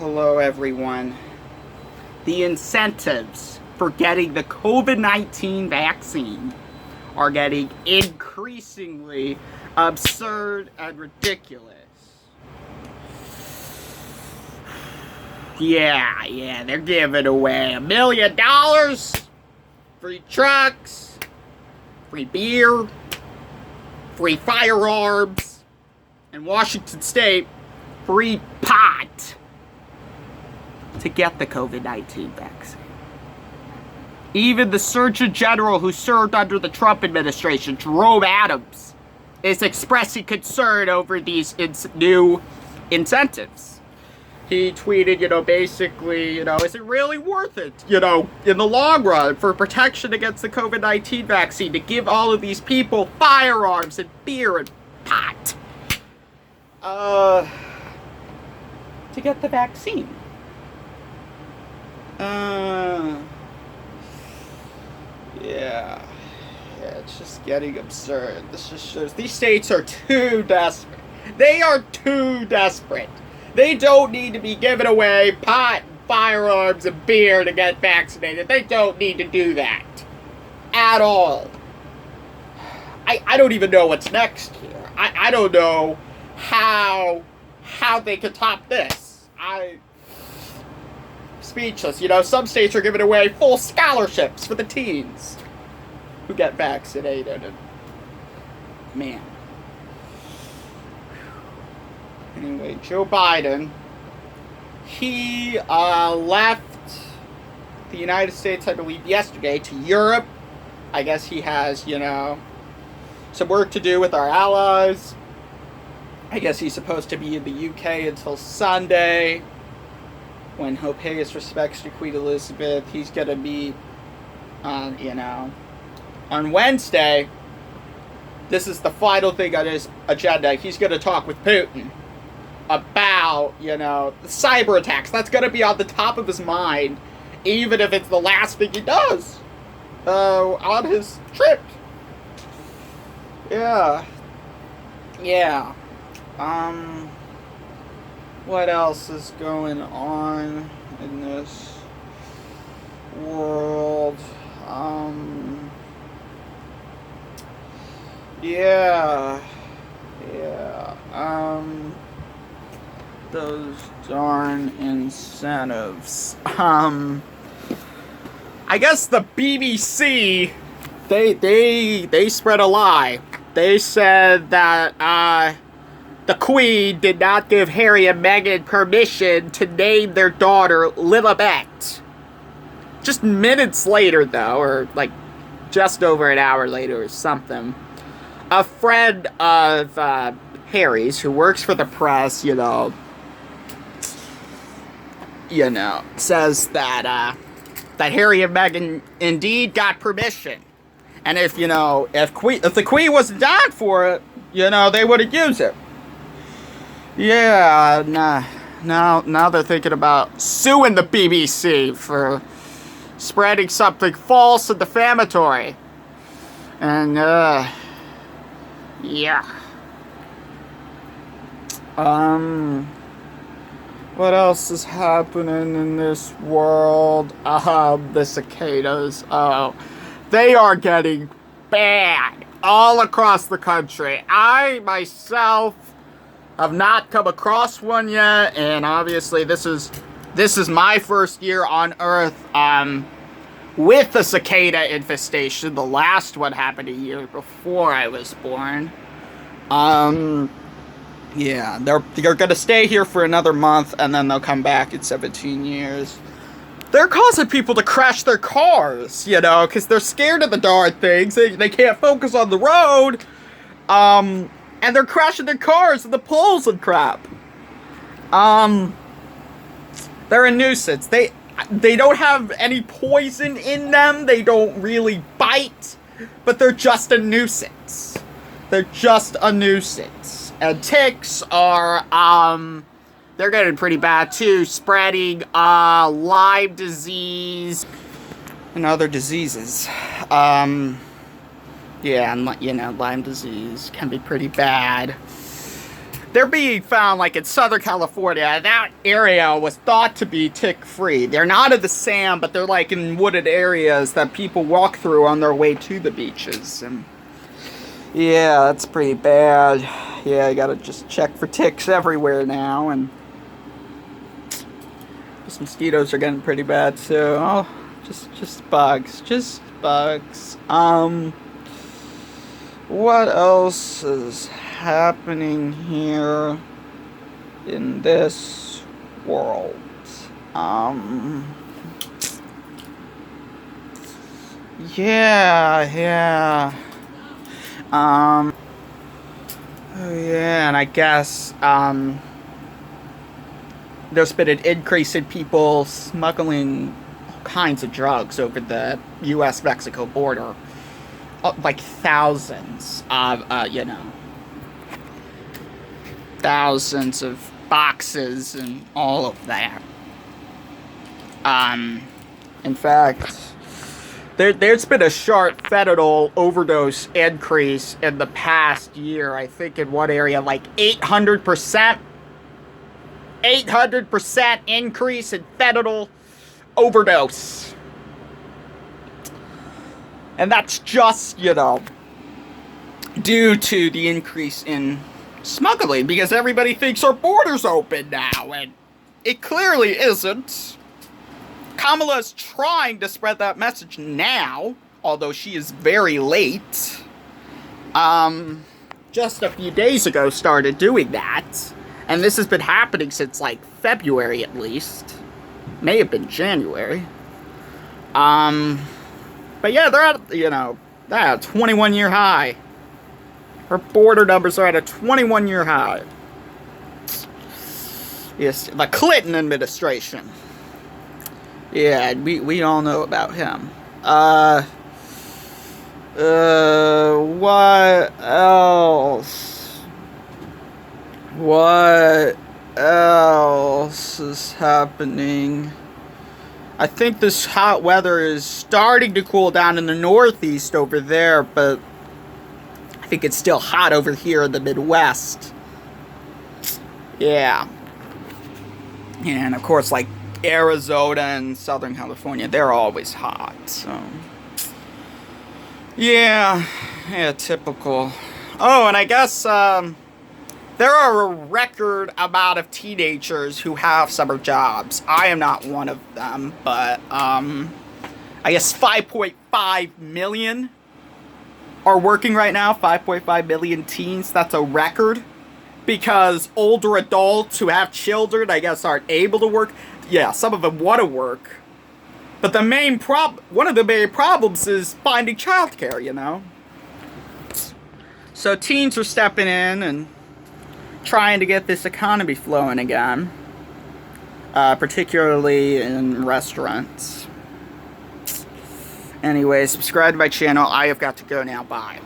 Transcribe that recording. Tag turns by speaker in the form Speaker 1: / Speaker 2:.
Speaker 1: Hello, everyone. The incentives for getting the COVID-19 vaccine are getting increasingly absurd and ridiculous. Yeah, they're giving away $1 million, free trucks, free beer, free firearms, and Washington State, free pot to get the COVID-19 vaccine. Even the Surgeon General who served under the Trump administration, Jerome Adams, is expressing concern over these new incentives. He tweeted, basically, is it really worth it, in the long run for protection against the COVID-19 vaccine to give all of these people firearms and beer and pot to get the vaccine? Yeah, it's just getting absurd. This just shows these states are too desperate. They are too desperate. They don't need to be giving away pot, firearms, and beer to get vaccinated. They don't need to do that at all. I don't even know what's next here. I don't know how they could top this. Speechless. Some states are giving away full scholarships for the teens who get vaccinated. And man. Anyway, Joe Biden, he left the United States, I believe, yesterday to Europe. I guess he has, some work to do with our allies. I guess he's supposed to be in the UK until Sunday, when he'll pay his respects to Queen Elizabeth. He's going to meet, on Wednesday. This is the final thing on his agenda. He's going to talk with Putin about, the cyber attacks. That's going to be on the top of his mind, even if it's the last thing he does on his trip. Yeah. What else is going on in this world? Those darn incentives. I guess the BBC, they spread a lie. They said that, the Queen did not give Harry and Meghan permission to name their daughter Lilibet. Just minutes later, though, or just over an hour later or something, a friend of Harry's who works for the press, says that Harry and Meghan indeed got permission, and if the Queen wasn't down for it, they would have used it. Yeah, now they're thinking about suing the BBC for spreading something false and defamatory. And, yeah. What else is happening in this world? The cicadas. Oh, they are getting bad all across the country. I, myself, have not come across one yet, and obviously this is my first year on Earth with the cicada infestation. The last one happened a year before I was born. Yeah, they're gonna stay here for another month, and then they'll come back in 17 years. They're causing people to crash their cars, because they're scared of the darn things. They can't focus on the road. And they're crashing their cars in the poles and crap. They're a nuisance. They don't have any poison in them. They don't really bite. But they're just a nuisance. And ticks are, they're getting pretty bad too. Spreading, Lyme disease and other diseases. Yeah, and Lyme disease can be pretty bad. they're being found like in Southern California. That area was thought to be tick-free. They're not in the sand, but they're like in wooded areas that people walk through on their way to the beaches. And yeah, that's pretty bad. Yeah, I gotta just check for ticks everywhere now, and these mosquitoes are getting pretty bad too. Oh, just bugs, just bugs. What else is happening here in this world? Yeah. Oh yeah, and I guess, there's been an increase in people smuggling all kinds of drugs over the U.S.-Mexico border. Like thousands of, thousands of boxes and all of that. In fact, there's been a sharp fentanyl overdose increase in the past year. I think in one area, like 800%. 800% increase in fentanyl overdose. And that's just, due to the increase in smuggling, because everybody thinks our border's open now, and it clearly isn't. Kamala's trying to spread that message now, although she is very late. Just a few days ago started doing that, and this has been happening since, like, February at least. May have been January. But yeah, they're at, they're at a 21-year high. Her border numbers are at a 21-year high. Yes, the Clinton administration. Yeah, we all know about him. What else? What else is happening? I think this hot weather is starting to cool down in the Northeast over there, but I think it's still hot over here in the Midwest. Yeah. And of course, like Arizona and Southern California, they're always hot, so. Yeah, typical. Oh, and I guess, there are a record amount of teenagers who have summer jobs. I am not one of them, but, I guess 5.5 million are working right now. 5.5 million teens. That's a record. Because older adults who have children, I guess, aren't able to work. Yeah, some of them want to work. But the main one of the main problems is finding childcare, So teens are stepping in and trying to get this economy flowing again, particularly in restaurants. Anyway, subscribe to my channel. I have got to go now. Bye.